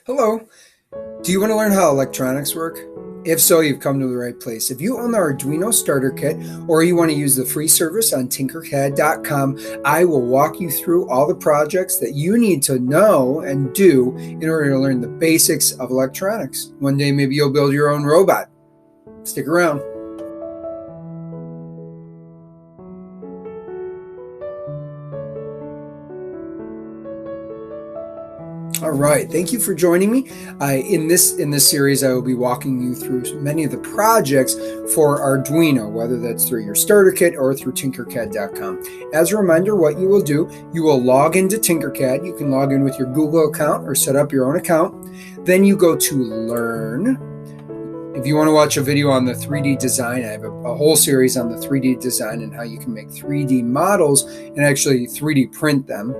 Hello. Do you want to learn how electronics work? If so, you've come to the right place. If you own the Arduino Starter Kit or you want to use the free service on TinkerCAD.com, I will walk you through all the projects that you need to know and do in order to learn the basics of electronics. One day, maybe you'll build your own robot. Stick around. All right, thank you for joining me. In this series, I will be walking you through many of the projects for Arduino, whether that's through your starter kit or through TinkerCAD.com. As a reminder, what you will do, you will log into TinkerCAD. You can log in with your Google account or set up your own account. Then you go to Learn. If you want to watch a video on the 3D design, I have a whole series on the 3D design and how you can make 3D models and actually 3D print them.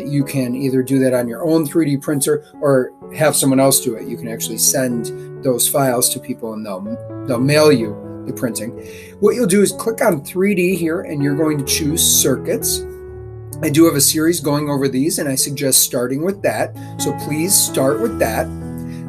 You can either do that on your own 3D printer or have someone else do it. You can actually send those files to people and they'll mail you the printing. What you'll do is click on 3D here and you're going to choose circuits. I do have a series going over these and I suggest starting with that. So please start with that.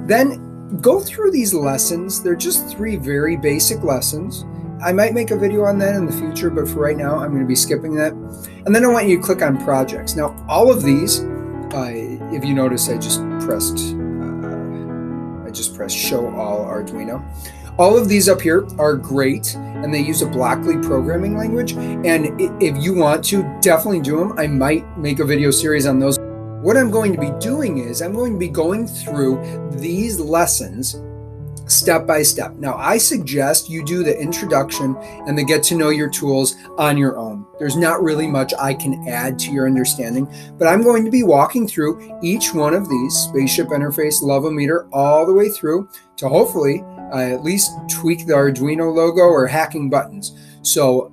Then go through these lessons. They're just 3 very basic lessons. I might make a video on that in the future, but for right now, I'm going to be skipping that. And then I want you to click on projects. Now, all of these, if you notice, I just pressed show all Arduino. All of these up here are great, and they use a Blockly programming language. And if you want to, definitely do them. I might make a video series on those. What I'm going to be doing is I'm going to be going through these lessons step by step. Now, I suggest you do the introduction and the get to know your tools on your own. There's not really much I can add to your understanding, but I'm going to be walking through each one of these, Spaceship Interface, Levometer, all the way through to hopefully at least tweak the Arduino logo or hacking buttons. So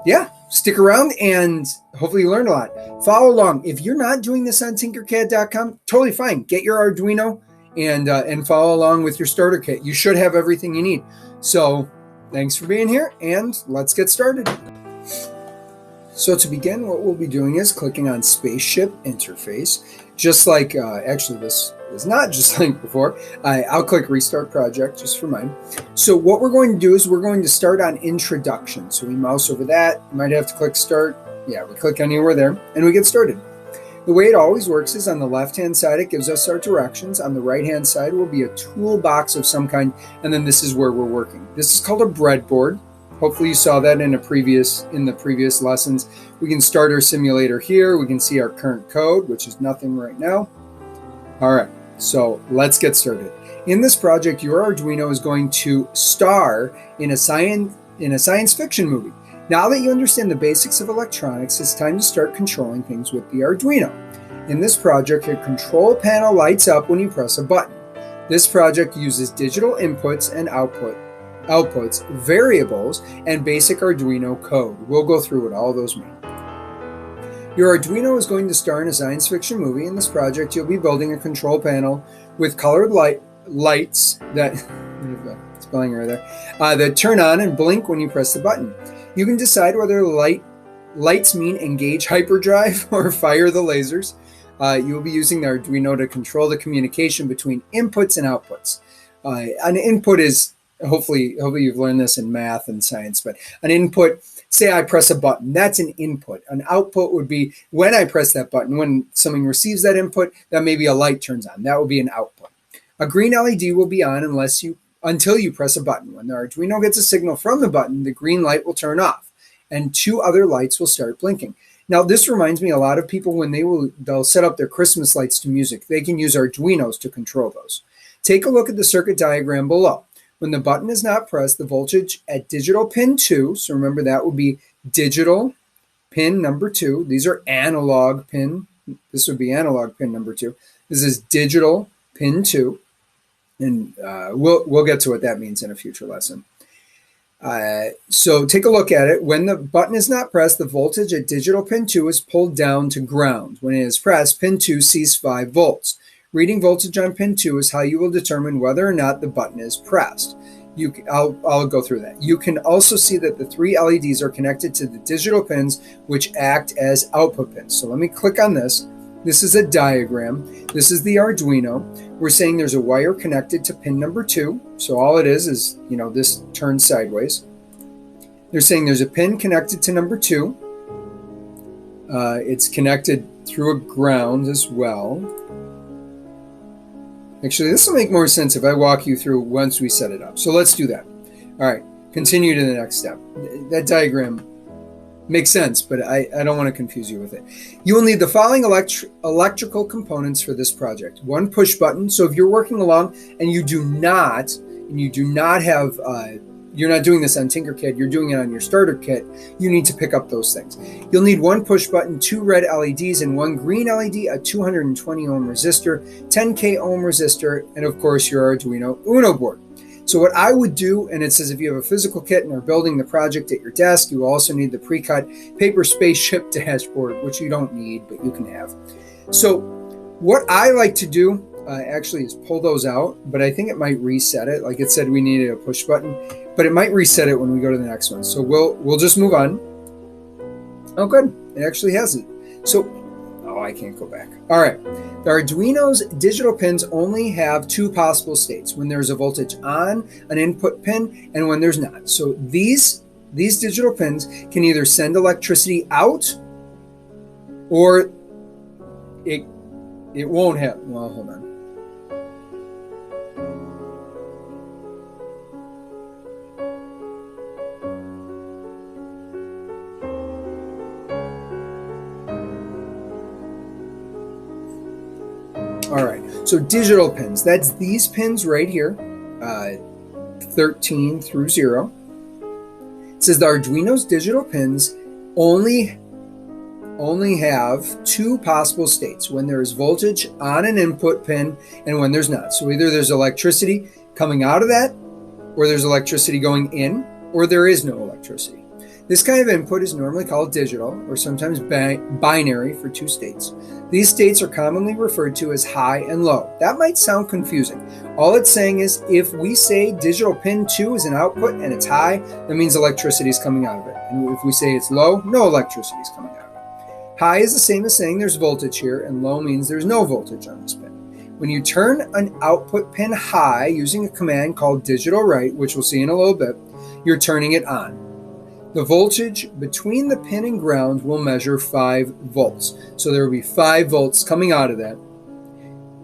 yeah, stick around and hopefully you learn a lot. Follow along. If you're not doing this on TinkerCAD.com, totally fine. Get your Arduino and follow along with your starter kit. You should have everything you need. So thanks for being here and let's get started. So to begin, what we'll be doing is clicking on Spaceship Interface, just like, actually this is not just like before. I'll click Restart Project just for mine. So what we're going to do is we're going to start on Introduction. So we mouse over that, you might have to click Start. Yeah, we click anywhere there and we get started. The way it always works is on the left-hand side, it gives us our directions. On the right-hand side will be a toolbox of some kind, and then this is where we're working. This is called a breadboard. Hopefully you saw that in the previous lessons. We can start our simulator here. We can see our current code, which is nothing right now. All right, so let's get started. In this project, your Arduino is going to star in a science fiction movie. Now that you understand the basics of electronics, it's time to start controlling things with the Arduino. In this project, your control panel lights up when you press a button. This project uses digital inputs and outputs, variables, and basic Arduino code. We'll go through what all those mean. Your Arduino is going to star in a science fiction movie. In this project, you'll be building a control panel with colored lights that, spelling error there, that turn on and blink when you press the button. You can decide whether lights mean engage hyperdrive or fire the lasers. You'll be using the Arduino to control the communication between inputs and outputs. An input is, hopefully you've learned this in math and science, but an input, say I press a button, that's an input. An output would be when I press that button, when something receives that input, that maybe a light turns on. That would be an output. A green LED will be on until you press a button. When the Arduino gets a signal from the button, the green light will turn off and 2 other lights will start blinking. Now, this reminds me a lot of people when they'll set up their Christmas lights to music. They can use Arduinos to control those. Take a look at the circuit diagram below. When the button is not pressed, the voltage at digital pin 2, so remember that would be digital pin number 2. These are analog pin. This would be analog pin number 2. This is digital pin 2. And we'll get to what that means in a future lesson. So take a look at it. When the button is not pressed, the voltage at digital pin 2 is pulled down to ground. When it is pressed, pin 2 sees 5 volts. Reading voltage on pin 2 is how you will determine whether or not the button is pressed. I'll go through that. You can also see that the 3 LEDs are connected to the digital pins, which act as output pins. So let me click on this. This is a diagram. This is the Arduino. We're saying there's a wire connected to pin number 2. So all it is, this turns sideways. They're saying there's a pin connected to number 2. It's connected through a ground as well. Actually, this will make more sense if I walk you through once we set it up. So let's do that. All right, continue to the next step. That diagram makes sense, but I don't want to confuse you with it. You will need the following electrical components for this project. 1 push button. So if you're working along and you do not have, you're not doing this on TinkerCAD, you're doing it on your starter kit, you need to pick up those things. You'll need 1 push button, 2 red LEDs, and 1 green LED, a 220 ohm resistor, 10K ohm resistor, and of course your Arduino Uno board. So what I would do, and it says if you have a physical kit and are building the project at your desk, you also need the pre-cut paper spaceship dashboard, which you don't need, but you can have. So what I like to do actually is pull those out, but I think it might reset it. Like it said, we needed a push button, but it might reset it when we go to the next one. So we'll just move on. Oh, good. It actually has it. So, I can't go back. All right. The Arduino's digital pins only have 2 possible states: when there's a voltage on an input pin and when there's not. So these digital pins can either send electricity out or it won't have. Well, hold on. All right, so digital pins, that's these pins right here, 13 through 0. It says the Arduino's digital pins only have 2 possible states: when there is voltage on an input pin and when there's not. So either there's electricity coming out of that, or there's electricity going in, or there is no electricity. This kind of input is normally called digital, or sometimes binary for 2 states. These states are commonly referred to as high and low. That might sound confusing. All it's saying is if we say digital pin 2 is an output and it's high, that means electricity is coming out of it. And if we say it's low, no electricity is coming out of it. High is the same as saying there's voltage here, and low means there's no voltage on this pin. When you turn an output pin high using a command called digital write, which we'll see in a little bit, you're turning it on. The voltage between the pin and ground will measure 5 volts. So there will be 5 volts coming out of that.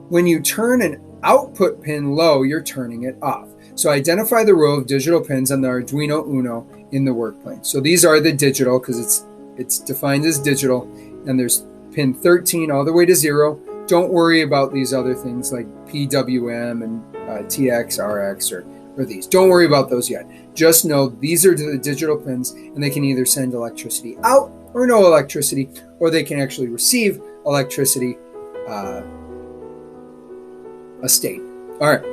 When you turn an output pin low, you're turning it off. So identify the row of digital pins on the Arduino Uno in the work plane. So these are the digital, because it's defined as digital, and there's pin 13 all the way to 0. Don't worry about these other things like PWM and TX, RX, or these. Don't worry about those yet. Just know these are the digital pins, and they can either send electricity out or no electricity, or they can actually receive electricity, a state. All right.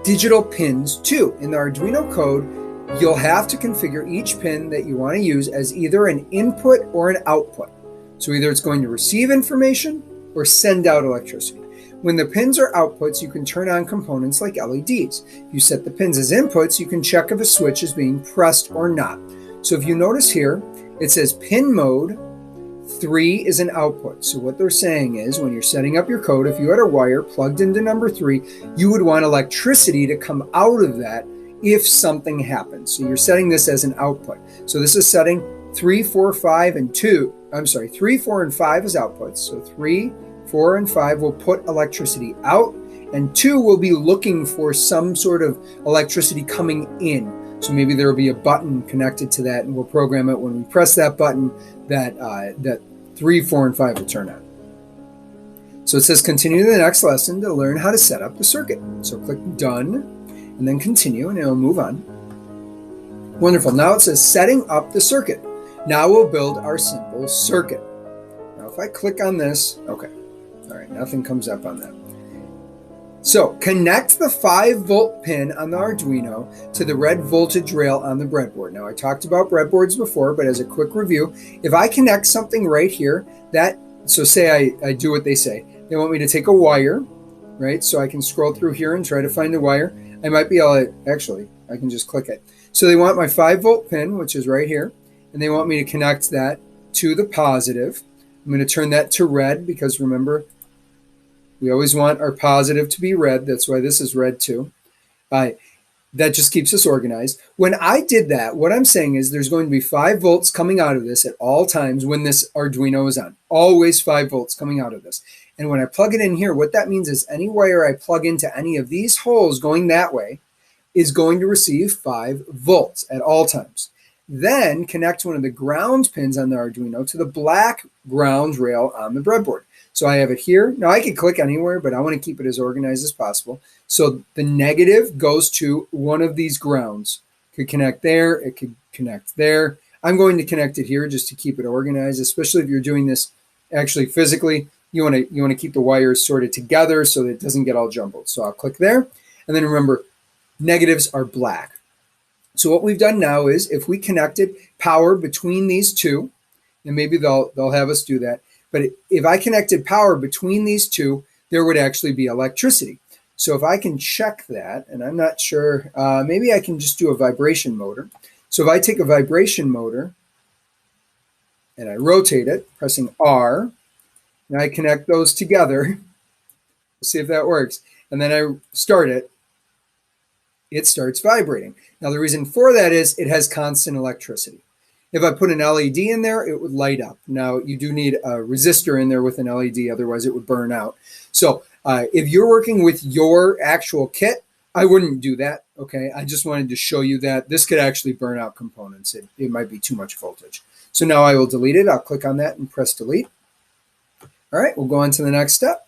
Digital pins 2. In the Arduino code, you'll have to configure each pin that you want to use as either an input or an output. So either it's going to receive information or send out electricity. When the pins are outputs, you can turn on components like LEDs. If you set the pins as inputs, you can check if a switch is being pressed or not. So if you notice here, it says pin mode 3 is an output. So what they're saying is when you're setting up your code, if you had a wire plugged into number 3, you would want electricity to come out of that if something happens. So you're setting this as an output. So this is setting 3, 4, 5, and 2. I'm sorry, 3, 4, and 5 is outputs. So 3, 4, and 5 will put electricity out, and 2 will be looking for some sort of electricity coming in. So maybe there will be a button connected to that, and we'll program it when we press that button that 3, 4, and 5 will turn on. So it says continue to the next lesson to learn how to set up the circuit. So click done, and then continue, and it'll move on. Wonderful. Now it says setting up the circuit. Now we'll build our simple circuit. Now if I click on this, okay. All right, nothing comes up on that. So connect the 5-volt pin on the Arduino to the red voltage rail on the breadboard. Now I talked about breadboards before, but as a quick review, if I connect something right here, so say I do what they say. They want me to take a wire, right? So I can scroll through here and try to find the wire. I might be able to, actually, I can just click it. So they want my 5-volt pin, which is right here, and they want me to connect that to the positive. I'm going to turn that to red because remember, we always want our positive to be red. That's why this is red too. That just keeps us organized. When I did that, what I'm saying is there's going to be 5 volts coming out of this at all times when this Arduino is on. Always 5 volts coming out of this. And when I plug it in here, what that means is any wire I plug into any of these holes going that way is going to receive 5 volts at all times. Then connect one of the ground pins on the Arduino to the black ground rail on the breadboard. So I have it here. Now I can click anywhere, but I want to keep it as organized as possible. So the negative goes to one of these grounds. It could connect there, it could connect there. I'm going to connect it here just to keep it organized, especially if you're doing this actually physically. You want to keep the wires sorted together so that it doesn't get all jumbled. So I'll click there. And then remember, negatives are black. So what we've done now is if we connected power between these two, and maybe they'll have us do that, but if I connected power between these two, there would actually be electricity. So if I can check that, and I'm not sure, maybe I can just do a vibration motor. So if I take a vibration motor and I rotate it, pressing R, and I connect those together, we'll see if that works, and then I start it, it starts vibrating. Now the reason for that is it has constant electricity. If I put an LED in there, it would light up. Now you do need a resistor in there with an LED, otherwise it would burn out. So if you're working with your actual kit, I wouldn't do that, okay? I just wanted to show you that this could actually burn out components. It might be too much voltage. So now I will delete it. I'll click on that and press delete. All right, we'll go on to the next step.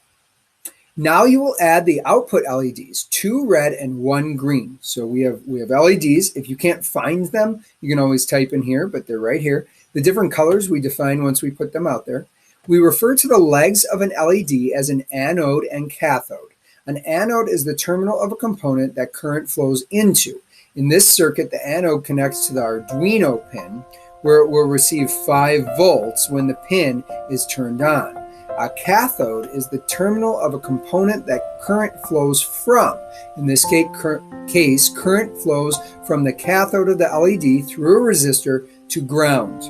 Now you will add the output LEDs, 2 red and 1 green. So we have LEDs. If you can't find them, you can always type in here, but they're right here. The different colors we define once we put them out there. We refer to the legs of an LED as an anode and cathode. An anode is the terminal of a component that current flows into. In this circuit, the anode connects to the Arduino pin, where it will receive 5 volts when the pin is turned on. A cathode is the terminal of a component that current flows from. In this case, current flows from the cathode of the LED through a resistor to ground.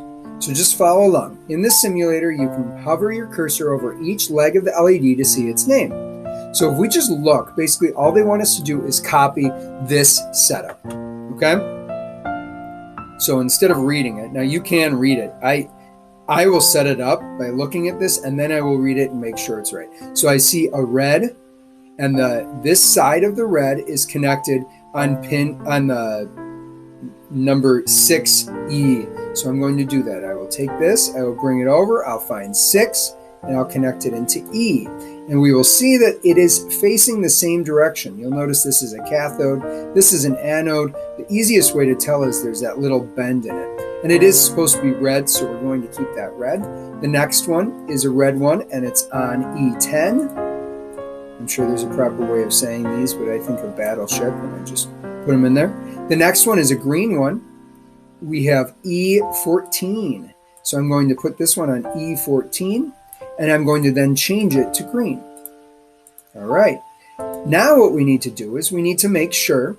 So just follow along. In this simulator, you can hover your cursor over each leg of the LED to see its name. So if we just look, basically all they want us to do is copy this setup, okay? So instead of reading it, now you can read it. I will set it up by looking at this and then I will read it and make sure it's right. So I see a red and this side of the red is connected on the number 6E. So I'm going to do that. I will take this, I will bring it over, I'll find 6 and I'll connect it into E. And we will see that it is facing the same direction. You'll notice this is a cathode, this is an anode. The easiest way to tell is there's that little bend in it. And it is supposed to be red, so we're going to keep that red. The next one is a red one, and it's on E10. I'm sure there's a proper way of saying these, but I think of Battleship, and I just put them in there. The next one is a green one. We have E14. So I'm going to put this one on E14, and I'm going to then change it to green. All right. Now what we need to do is we need to make sure.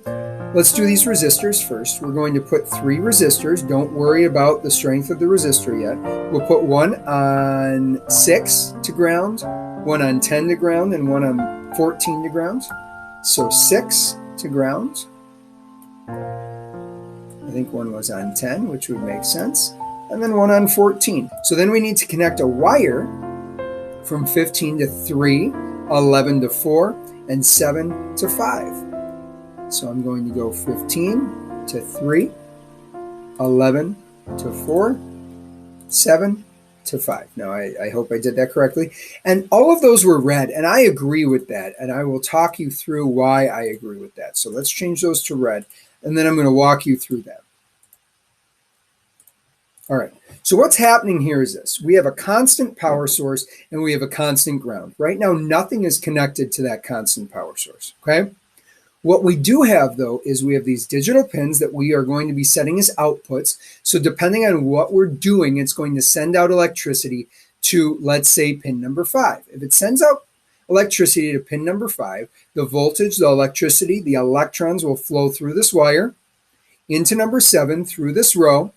Let's do these resistors first. We're going to put 3 resistors. Don't worry about the strength of the resistor yet. We'll put one on 6 to ground, one on 10 to ground, and one on 14 to ground. So 6 to ground. I think one was on 10, which would make sense. And then one on 14. So then we need to connect a wire from 15 to 3, 11 to 4, and 7 to 5. So I'm going to go 15 to 3, 11 to 4, 7 to 5. Now, I hope I did that correctly. And all of those were red, and I agree with that. And I will talk you through why I agree with that. So let's change those to red, and then I'm going to walk you through that. All right. So what's happening here is this. We have a constant power source, and we have a constant ground. Right now, nothing is connected to that constant power source, okay? What we do have, though, is we have these digital pins that we are going to be setting as outputs. So depending on what we're doing, it's going to send out electricity to, let's say, pin number 5. If it sends out electricity to pin number 5, the voltage, the electricity, the electrons will flow through this wire into number 7 through this row,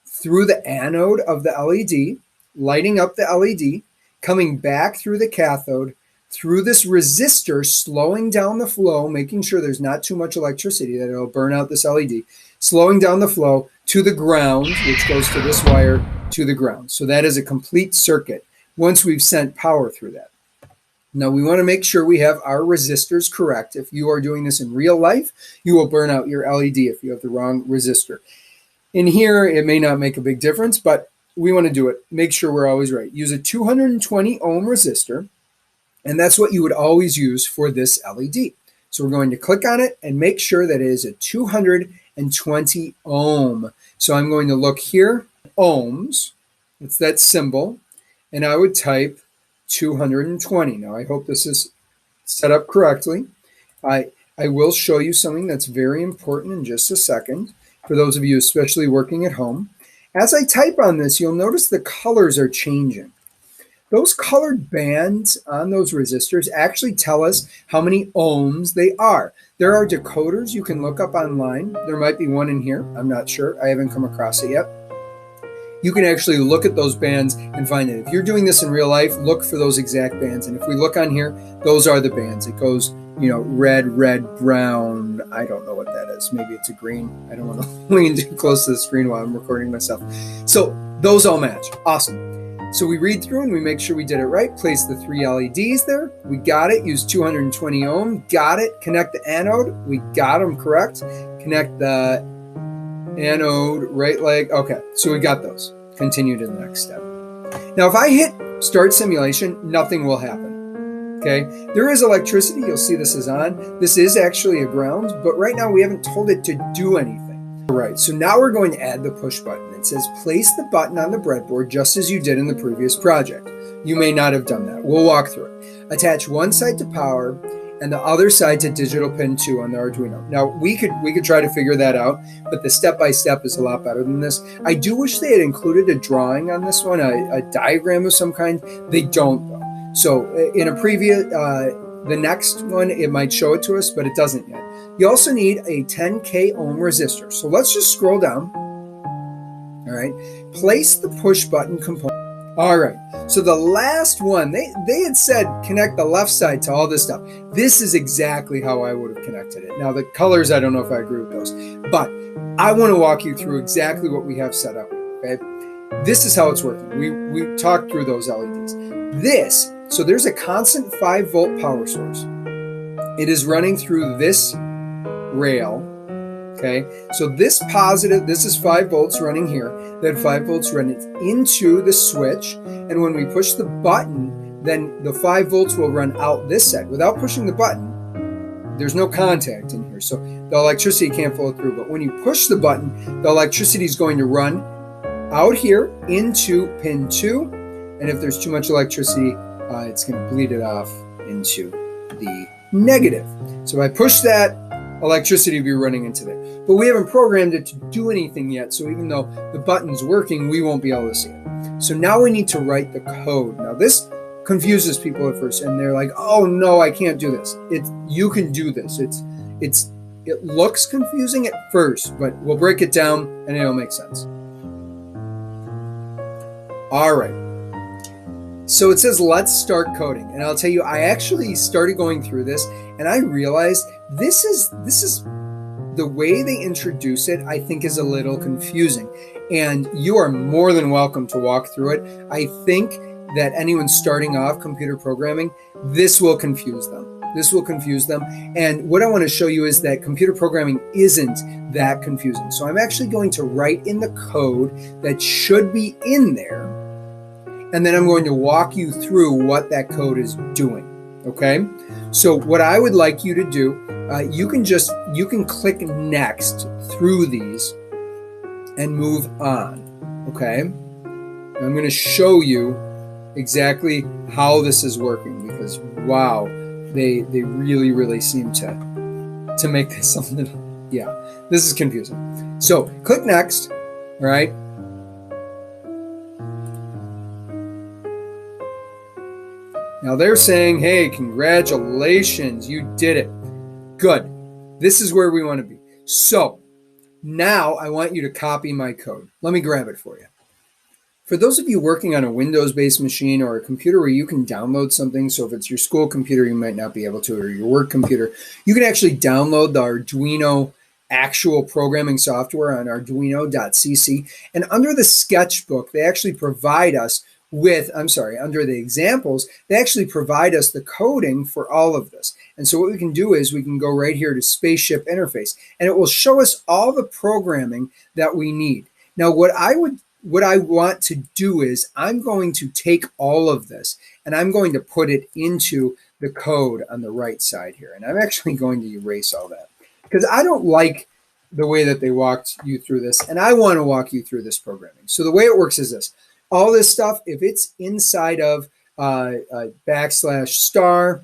through the anode of the LED, lighting up the LED, coming back through the cathode, through this resistor, slowing down the flow, making sure there's not too much electricity that it'll burn out this LED, slowing down the flow to the ground, which goes to this wire to the ground. So that is a complete circuit once we've sent power through that. Now we want to make sure we have our resistors correct. If you are doing this in real life, you will burn out your LED if you have the wrong resistor. In here, it may not make a big difference, but we want to do it. Make sure we're always right. Use a 220 ohm resistor, and that's what you would always use for this LED. So we're going to click on it and make sure that it is a 220 ohm. So I'm going to look here, ohms, it's that symbol, and I would type 220. Now I hope this is set up correctly. I will show you something that's very important in just a second for those of you especially working at home. As I type on this, you'll notice the colors are changing. Those colored bands on those resistors actually tell us how many ohms they are. There are decoders you can look up online. There might be one in here. I'm not sure. I haven't come across it yet. You can actually look at those bands and find it. If you're doing this in real life, look for those exact bands. And if we look on here, those are the bands. It goes, red, brown. I don't know what that is. Maybe it's a green. I don't want to lean too close to the screen while I'm recording myself. So those all match. Awesome. So we read through and we make sure we did it right. Place the 3 LEDs there. We got it. Use 220 ohm. Got it. Connect the anode. We got them correct. Connect the anode right leg. Okay, so we got those. Continue to the next step. Now, if I hit start simulation, nothing will happen. Okay, there is electricity. You'll see this is on. This is actually a ground, but right now we haven't told it to do anything. All right, so now we're going to add the push button. It says place the button on the breadboard just as you did in the previous project. You may not have done that. We'll walk through it. Attach one side to power and the other side to digital pin 2 on the Arduino. Now, we could try to figure that out, but the step-by-step is a lot better than this. I do wish they had included a drawing on this one, a diagram of some kind. They don't, though. So in a previous, the next one, it might show it to us, but it doesn't yet. You also need a 10K ohm resistor. So let's just scroll down. All right. Place the push button component. All right. So the last one, they had said connect the left side to all this stuff. This is exactly how I would have connected it. Now the colors, I don't know if I agree with those, but I want to walk you through exactly what we have set up. Okay. This is how it's working. We talked through those LEDs. So there's a constant 5-volt power source. It is running through this rail. Okay, so this is 5 volts running here. That 5 volts running into the switch. And when we push the button, then the 5 volts will run out this side. Without pushing the button, there's no contact in here. So the electricity can't flow through. But when you push the button, the electricity is going to run out here into pin 2. And if there's too much electricity, it's going to bleed it off into the negative. So if I push that, electricity will be running into there. But we haven't programmed it to do anything yet, so even though the button's working, we won't be able to see it. So now we need to write the code. Now this confuses people at first, and they're like, oh no, I can't do this. You can do this. It looks confusing at first, but we'll break it down and it'll make sense. All right. So it says, let's start coding. And I'll tell you, I actually started going through this and I realized this is the way they introduce it, I think is a little confusing. And you are more than welcome to walk through it. I think that anyone starting off computer programming, this will confuse them. This will confuse them. And what I want to show you is that computer programming isn't that confusing. So I'm actually going to write in the code that should be in there. And then I'm going to walk you through what that code is doing. Okay? So what I would like you to do, you can click next through these and move on. Okay? And I'm going to show you exactly how this is working because wow, they really, really seem to make this something. Yeah, this is confusing. So click next. All right. Now they're saying, hey, congratulations, you did it. Good. This is where we want to be. So now I want you to copy my code. Let me grab it for you. For those of you working on a Windows-based machine or a computer where you can download something, so if it's your school computer, you might not be able to, or your work computer, you can actually download the Arduino actual programming software on arduino.cc. And under the sketchbook, they actually provide us with, under the examples, they actually provide us the coding for all of this. And so what we can do is we can go right here to Spaceship Interface, and it will show us all the programming that we need. Now, what I want to do is I'm going to take all of this and I'm going to put it into the code on the right side here. And I'm actually going to erase all that because I don't like the way that they walked you through this, and I want to walk you through this programming. So the way it works is this. All this stuff, if it's inside of \star,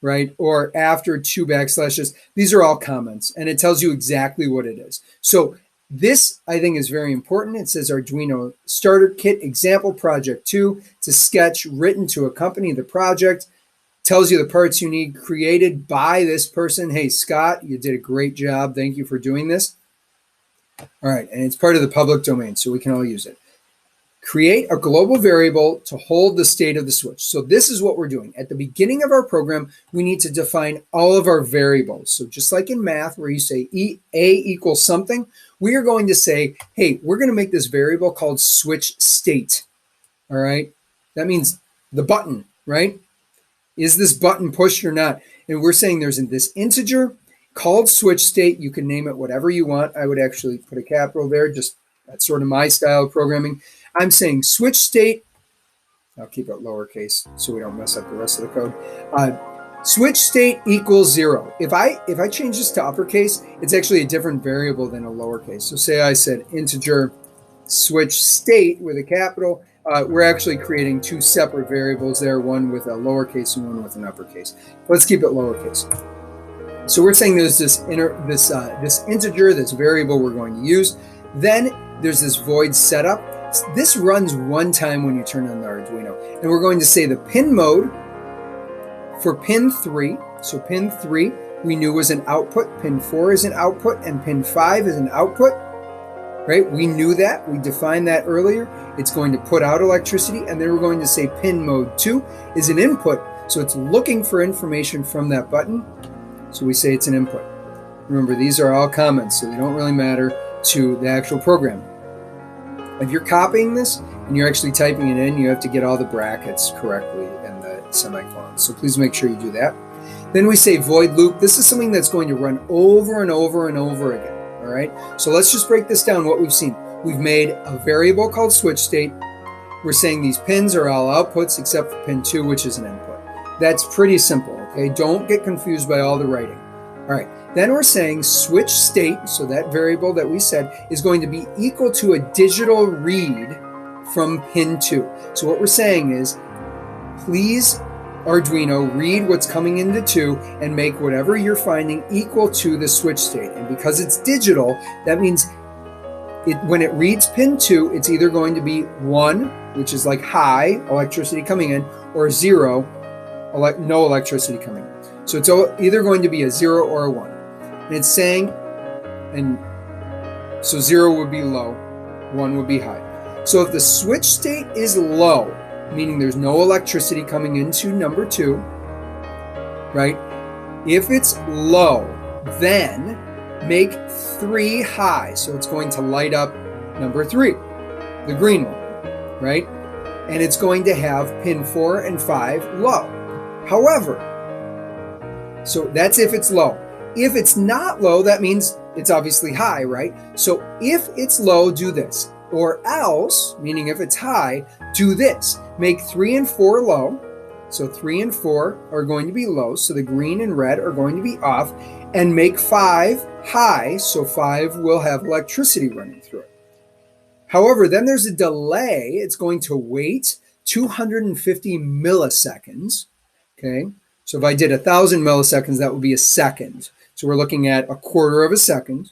right, or after 2 backslashes, these are all comments, and it tells you exactly what it is. So this, I think, is very important. It says Arduino Start Kit Example Project 2. It's a sketch written to accompany the project. Tells you the parts you need, created by this person. Hey, Scott, you did a great job. Thank you for doing this. All right, and it's part of the public domain, so we can all use it. Create a global variable to hold the state of the switch. So this is what we're doing. At the beginning of our program, we need to define all of our variables. So just like in math, where you say A equals something, we are going to say, hey, we're going to make this variable called switch state. All right, that means the button, right? Is this button pushed or not? And we're saying there's this integer called switch state. You can name it whatever you want. I would actually put a capital there. Just that's sort of my style of programming. I'm saying switch state. I'll keep it lowercase so we don't mess up the rest of the code. Switch state equals 0. If I change this to uppercase, it's actually a different variable than a lowercase. So say I said integer switch state with a capital. We're actually creating 2 separate variables there, one with a lowercase and one with an uppercase. Let's keep it lowercase. So we're saying there's this integer, this variable we're going to use. Then there's this void setup. This runs one time when you turn on the Arduino. And we're going to say the pin mode for pin 3. So pin 3 we knew was an output, pin 4 is an output, and pin 5 is an output. Right? We knew that. We defined that earlier. It's going to put out electricity, and then we're going to say pin mode 2 is an input. So it's looking for information from that button. So we say it's an input. Remember, these are all comments, so they don't really matter to the actual program. If you're copying this and you're actually typing it in, you have to get all the brackets correctly and the semicolons. So please make sure you do that. Then we say void loop. This is something that's going to run over and over and over again. All right, so let's just break this down. What we've seen, we've made a variable called switch state. We're saying these pins are all outputs except for pin 2, which is an input. That's pretty simple, okay? Don't get confused by all the writing. All right, then we're saying switch state, so that variable that we said is going to be equal to a digital read from pin 2. So what we're saying is, please, Arduino, read what's coming into 2 and make whatever you're finding equal to the switch state. And because it's digital, that means when it reads pin 2, it's either going to be 1, which is like high, electricity coming in, or 0, no electricity coming in. So it's either going to be a 0 or a 1. And it's saying, and so 0 would be low, 1 would be high. So if the switch state is low, meaning there's no electricity coming into number 2, right? If it's low, then make 3 high. So it's going to light up number 3, the green one, right? And it's going to have pin 4 and 5 low. However, so that's if it's low. If it's not low, that means it's obviously high, right? So if it's low, do this. Or else, meaning if it's high, do this. Make 3 and 4 low. So 3 and 4 are going to be low. So the green and red are going to be off. And make 5 high. So 5 will have electricity running through it. However, then there's a delay. It's going to wait 250 milliseconds. Okay. So if I did 1,000 milliseconds, that would be a second. So we're looking at a quarter of a second.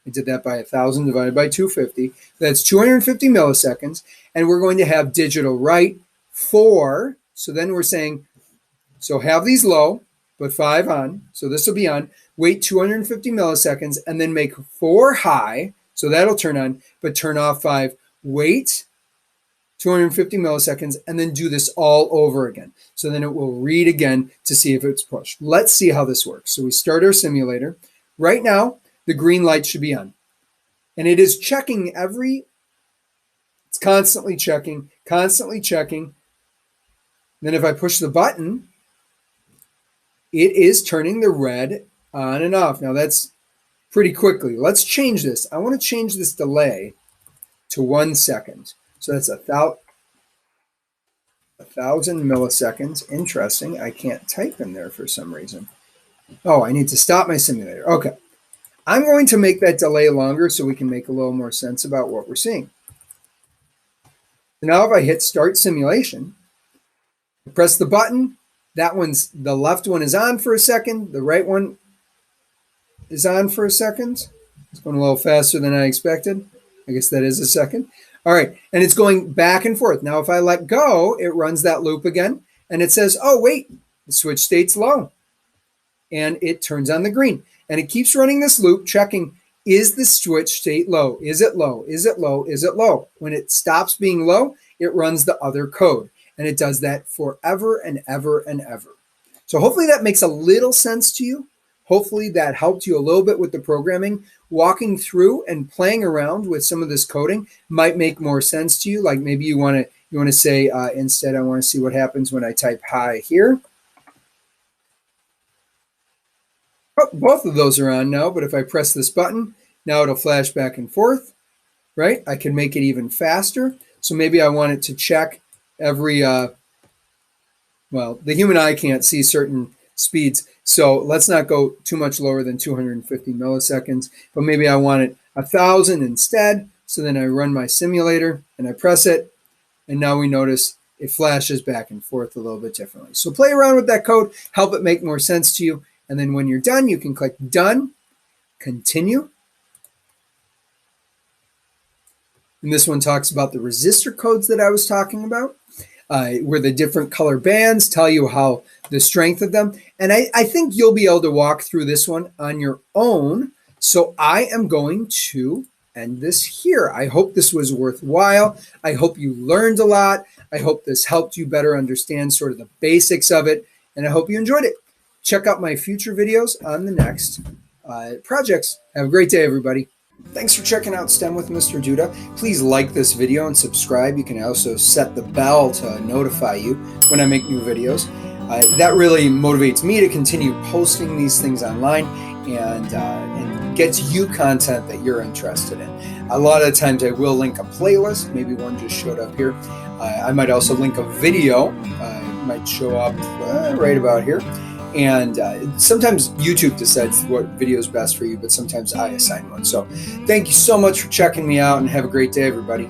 I did that by 1,000 divided by 250. That's 250 milliseconds. And we're going to have digital write 4. So then we're saying, so have these low, but 5 on. So this will be on. Wait 250 milliseconds and then make 4 high. So that'll turn on, but turn off 5. Wait 250 milliseconds, and then do this all over again. So then it will read again to see if it's pushed. Let's see how this works. So we start our simulator. Right now, the green light should be on. And it is checking it's constantly checking, constantly checking. Then if I push the button, it is turning the red on and off. Now that's pretty quickly. Let's change this. I want to change this delay to 1 second. So that's 1,000 milliseconds. Interesting. I can't type in there for some reason. Oh, I need to stop my simulator. Okay. I'm going to make that delay longer so we can make a little more sense about what we're seeing. Now if I hit start simulation, press the button, the left one is on for a second, the right one is on for a second. It's going a little faster than I expected. I guess that is a second. All right, and it's going back and forth. Now if I let go, it runs that loop again, and it says, oh wait, the switch state's low. And it turns on the green. And it keeps running this loop, checking, is the switch state low? Is it low? Is it low? Is it low? When it stops being low, it runs the other code. And it does that forever and ever and ever. So hopefully that makes a little sense to you. Hopefully that helped you a little bit with the programming. Walking through and playing around with some of this coding might make more sense to you. Like maybe you want to say, instead, I want to see what happens when I type hi here. Oh, both of those are on now, but if I press this button, now it'll flash back and forth, right? I can make it even faster. So maybe I want it to check every, well, the human eye can't see certain speeds. So let's not go too much lower than 250 milliseconds, but maybe I want it 1,000 instead. So then I run my simulator and I press it. And now we notice it flashes back and forth a little bit differently. So play around with that code, help it make more sense to you. And then when you're done, you can click done, continue. And this one talks about the resistor codes that I was talking about, where the different color bands tell you how the strength of them. And I think you'll be able to walk through this one on your own. So I am going to end this here. I hope this was worthwhile. I hope you learned a lot. I hope this helped you better understand sort of the basics of it. And I hope you enjoyed it. Check out my future videos on the next projects. Have a great day, everybody. Thanks for checking out STEM with Mr. Duda. Please like this video and subscribe. You can also set the bell to notify you when I make new videos. That really motivates me to continue posting these things online and gets you content that you're interested in. A lot of times I will link a playlist. Maybe one just showed up here. I might also link a video. It might show up right about here. And sometimes YouTube decides what video is best for you, but sometimes I assign one. So thank you so much for checking me out and have a great day, everybody.